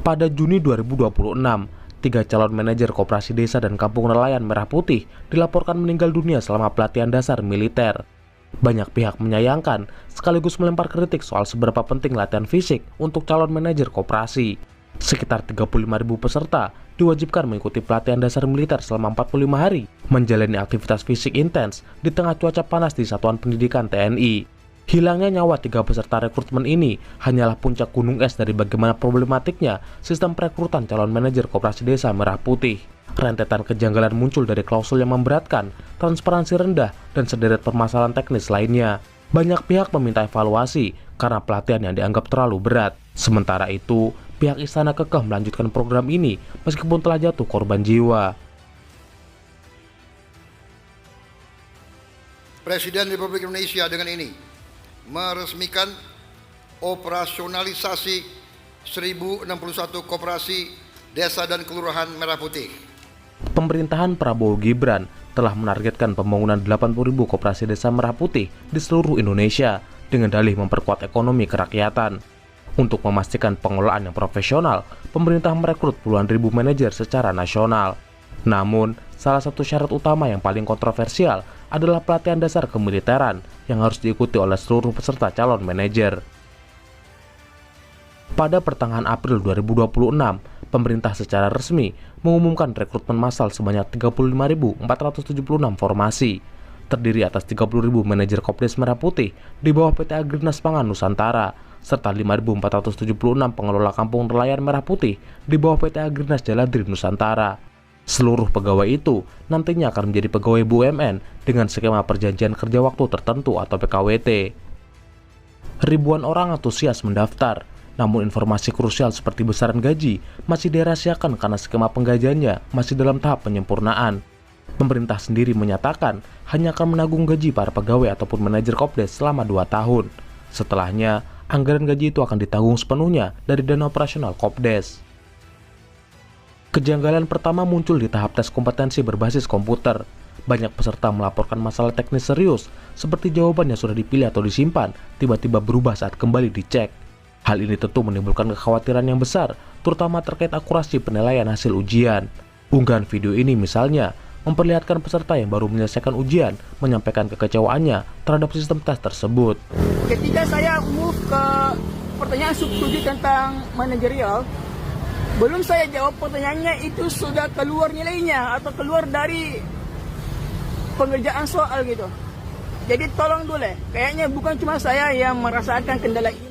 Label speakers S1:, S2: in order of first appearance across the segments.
S1: Pada Juni 2026, 3 calon manajer koperasi desa dan kampung nelayan Merah Putih dilaporkan meninggal dunia selama pelatihan dasar militer. Banyak pihak menyayangkan sekaligus melempar kritik soal seberapa penting latihan fisik untuk calon manajer koperasi. Sekitar 35.000 peserta diwajibkan mengikuti pelatihan dasar militer selama 45 hari, menjalani aktivitas fisik intens di tengah cuaca panas di Satuan Pendidikan TNI. Hilangnya nyawa 3 peserta rekrutmen ini hanyalah puncak gunung es dari bagaimana problematiknya sistem perekrutan calon manajer koperasi desa Merah Putih. Rentetan kejanggalan muncul dari klausul yang memberatkan, transparansi rendah, dan sederet permasalahan teknis lainnya. Banyak pihak meminta evaluasi karena pelatihan yang dianggap terlalu berat. Sementara itu, pihak istana kekeh melanjutkan program ini meskipun telah jatuh korban jiwa.
S2: Presiden Republik Indonesia dengan ini meresmikan operasionalisasi 1061 koperasi desa dan kelurahan Merah Putih.
S1: Pemerintahan Prabowo Gibran telah menargetkan pembangunan 80.000 koperasi desa Merah Putih di seluruh Indonesia dengan dalih memperkuat ekonomi kerakyatan. Untuk memastikan pengelolaan yang profesional, pemerintah merekrut puluhan ribu manajer secara nasional. Namun, salah satu syarat utama yang paling kontroversial adalah pelatihan dasar kemiliteran yang harus diikuti oleh seluruh peserta calon manajer. Pada pertengahan April 2026, pemerintah secara resmi mengumumkan rekrutmen massal sebanyak 35.476 formasi, terdiri atas 30.000 manajer Kopdes Merah Putih di bawah PT Agrinas Pangan Nusantara, serta 5.476 pengelola kampung nelayan Merah Putih di bawah PT Agrinas Jaladri Nusantara. Seluruh pegawai itu nantinya akan menjadi pegawai BUMN dengan skema perjanjian kerja waktu tertentu atau PKWT. Ribuan orang antusias mendaftar, namun informasi krusial seperti besaran gaji masih dirahasiakan karena skema penggajiannya masih dalam tahap penyempurnaan. Pemerintah sendiri menyatakan hanya akan menanggung gaji para pegawai ataupun manajer Kopdes selama 2 tahun. Setelahnya, anggaran gaji itu akan ditanggung sepenuhnya dari dana operasional Kopdes. Kejanggalan pertama muncul di tahap tes kompetensi berbasis komputer. Banyak peserta melaporkan masalah teknis serius, seperti jawaban yang sudah dipilih atau disimpan, tiba-tiba berubah saat kembali dicek. Hal ini tentu menimbulkan kekhawatiran yang besar, terutama terkait akurasi penilaian hasil ujian. Unggahan video ini misalnya, memperlihatkan peserta yang baru menyelesaikan ujian, menyampaikan kekecewaannya terhadap sistem tes tersebut.
S3: Ketika saya move ke pertanyaan sub-studi tentang manajerial, belum saya jawab pertanyaannya itu sudah keluar nilainya atau keluar dari pengerjaan soal gitu. Jadi tolong dulu, kayaknya bukan cuma saya yang merasakan kendala ini.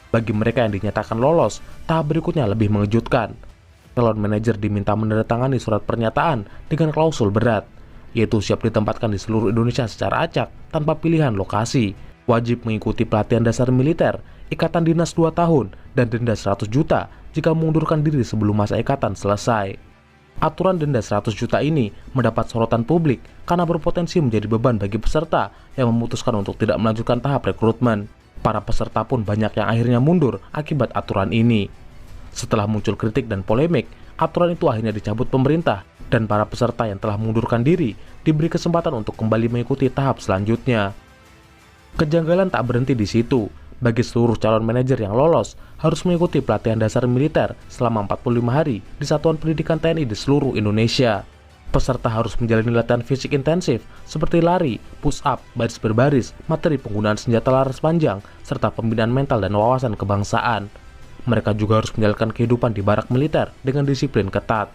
S1: Bagi mereka yang dinyatakan lolos, tahap berikutnya lebih mengejutkan. Calon manajer diminta menandatangani surat pernyataan dengan klausul berat, yaitu siap ditempatkan di seluruh Indonesia secara acak tanpa pilihan lokasi, wajib mengikuti pelatihan dasar militer, ikatan dinas 2 tahun, dan denda 100 juta jika mengundurkan diri sebelum masa ikatan selesai. Aturan denda 100 juta ini mendapat sorotan publik karena berpotensi menjadi beban bagi peserta yang memutuskan untuk tidak melanjutkan tahap rekrutmen. Para peserta pun banyak yang akhirnya mundur akibat aturan ini. Setelah muncul kritik dan polemik, aturan itu akhirnya dicabut pemerintah dan para peserta yang telah mengundurkan diri diberi kesempatan untuk kembali mengikuti tahap selanjutnya. Kejanggalan tak berhenti di situ. Bagi seluruh calon manajer yang lolos, harus mengikuti pelatihan dasar militer selama 45 hari di Satuan Pendidikan TNI di seluruh Indonesia. Peserta harus menjalani latihan fisik intensif seperti lari, push-up, baris berbaris, materi penggunaan senjata laras panjang, serta pembinaan mental dan wawasan kebangsaan. Mereka juga harus menjalankan kehidupan di barak militer dengan disiplin ketat.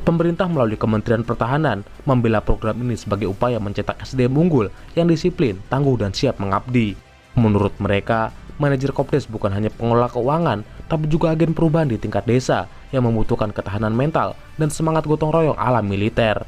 S1: Pemerintah melalui Kementerian Pertahanan membela program ini sebagai upaya mencetak SDM unggul yang disiplin, tangguh, dan siap mengabdi. Menurut mereka, manajer Kopdes bukan hanya pengelola keuangan, tapi juga agen perubahan di tingkat desa yang membutuhkan ketahanan mental dan semangat gotong royong ala militer.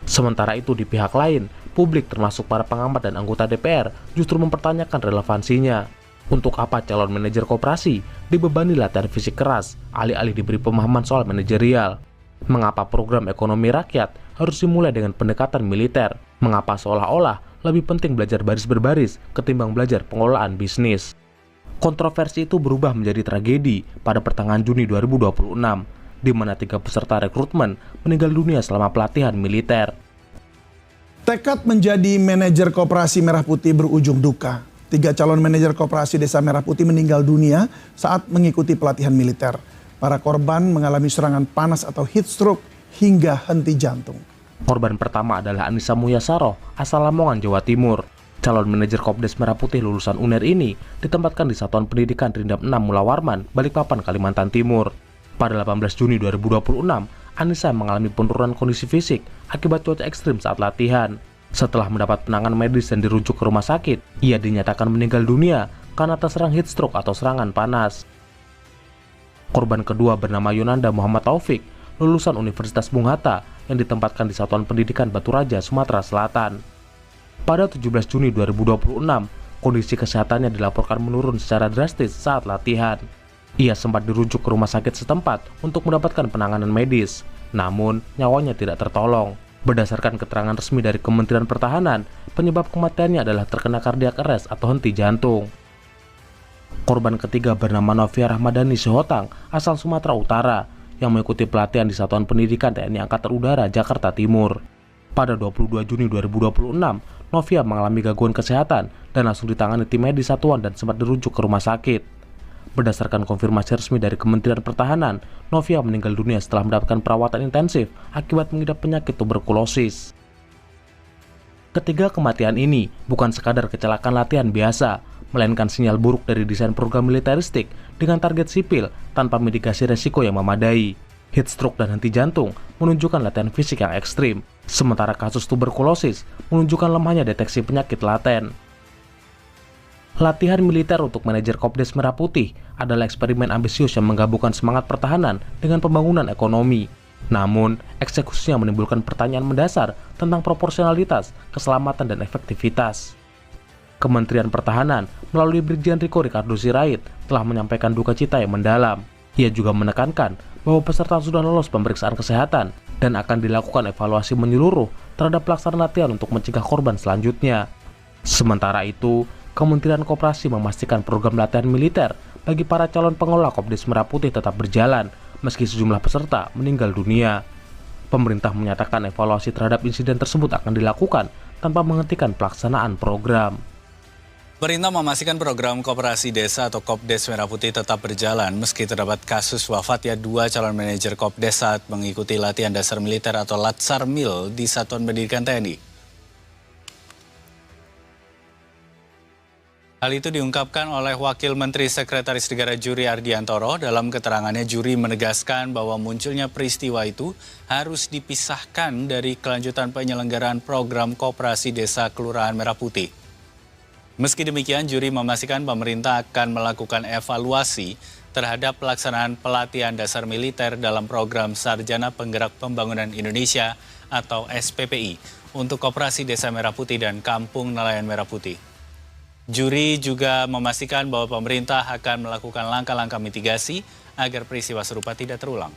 S1: Sementara itu di pihak lain, publik termasuk para pengamat dan anggota DPR justru mempertanyakan relevansinya. Untuk apa calon manajer koperasi dibebani latihan fisik keras, alih-alih diberi pemahaman soal manajerial? Mengapa program ekonomi rakyat harus dimulai dengan pendekatan militer? Mengapa seolah-olah lebih penting belajar baris berbaris ketimbang belajar pengelolaan bisnis? Kontroversi itu berubah menjadi tragedi pada pertengahan Juni 2026, di mana 3 peserta rekrutmen meninggal dunia selama pelatihan militer.
S4: Tekad menjadi manajer koperasi Merah Putih berujung duka. 3 calon manajer koperasi Desa Merah Putih meninggal dunia saat mengikuti pelatihan militer. Para korban mengalami serangan panas atau heat stroke hingga henti jantung.
S1: Korban pertama adalah Anissa Muyasaroh, asal Lamongan, Jawa Timur. Calon manajer Kopdes Merah Putih lulusan UNER ini ditempatkan di Satuan Pendidikan Rindam 6 Mula Warman, Balikpapan, Kalimantan Timur. Pada 18 Juni 2026, Anissa mengalami penurunan kondisi fisik akibat cuaca ekstrim saat latihan. Setelah mendapat penanganan medis dan dirujuk ke rumah sakit, ia dinyatakan meninggal dunia karena terserang heat stroke atau serangan panas. Korban kedua bernama Yunanda Muhammad Taufik, lulusan Universitas Bung Hatta yang ditempatkan di Satuan Pendidikan Batu Raja, Sumatera Selatan. Pada 17 Juni 2026, kondisi kesehatannya dilaporkan menurun secara drastis saat latihan. Ia sempat dirujuk ke rumah sakit setempat untuk mendapatkan penanganan medis, namun nyawanya tidak tertolong. Berdasarkan keterangan resmi dari Kementerian Pertahanan, penyebab kematiannya adalah terkena kardiak arrest atau henti jantung. Korban ketiga bernama Novia Rahmadani Sihotang, asal Sumatera Utara, yang mengikuti pelatihan di Satuan Pendidikan TNI Angkatan Udara, Jakarta Timur. Pada 22 Juni 2026, Novia mengalami gangguan kesehatan dan langsung ditangani tim medis satuan dan sempat dirujuk ke rumah sakit. Berdasarkan konfirmasi resmi dari Kementerian Pertahanan, Novia meninggal dunia setelah mendapatkan perawatan intensif akibat mengidap penyakit tuberkulosis. Ketiga kematian ini bukan sekadar kecelakaan latihan biasa, melainkan sinyal buruk dari desain program militeristik dengan target sipil tanpa mitigasi resiko yang memadai. Heat stroke dan henti jantung menunjukkan latihan fisik yang ekstrim, sementara kasus tuberkulosis menunjukkan lemahnya deteksi penyakit laten. Latihan militer untuk manajer Kopdes Merah Putih adalah eksperimen ambisius yang menggabungkan semangat pertahanan dengan pembangunan ekonomi. Namun, eksekusinya menimbulkan pertanyaan mendasar tentang proporsionalitas, keselamatan, dan efektivitas. Kementerian Pertahanan melalui Brigjen Riko Ricardo Sirait telah menyampaikan duka cita yang mendalam. Ia juga menekankan bahwa peserta sudah lolos pemeriksaan kesehatan dan akan dilakukan evaluasi menyeluruh terhadap pelaksanaan latihan untuk mencegah korban selanjutnya. Sementara itu, Kementerian Koperasi memastikan program latihan militer bagi para calon pengelola Kopdes Merah Putih tetap berjalan meski sejumlah peserta meninggal dunia. Pemerintah menyatakan evaluasi terhadap insiden tersebut akan dilakukan tanpa menghentikan pelaksanaan program.
S5: Pemerintah memastikan program Koperasi Desa atau Kopdes Merah Putih tetap berjalan meski terdapat kasus wafatnya 2 calon manajer Kopdes saat mengikuti latihan dasar militer atau Latsarmil di Satuan Pendidikan TNI. Hal itu diungkapkan oleh Wakil Menteri Sekretaris Negara Juri Ardiantoro. Dalam keterangannya, Juri menegaskan bahwa munculnya peristiwa itu harus dipisahkan dari kelanjutan penyelenggaraan program Koperasi Desa Kelurahan Merah Putih. Meski demikian, Juri memastikan pemerintah akan melakukan evaluasi terhadap pelaksanaan pelatihan dasar militer dalam program Sarjana Penggerak Pembangunan Indonesia atau SPPI untuk Koperasi Desa Merah Putih dan Kampung Nelayan Merah Putih. Juri juga memastikan bahwa pemerintah akan melakukan langkah-langkah mitigasi agar peristiwa serupa tidak terulang.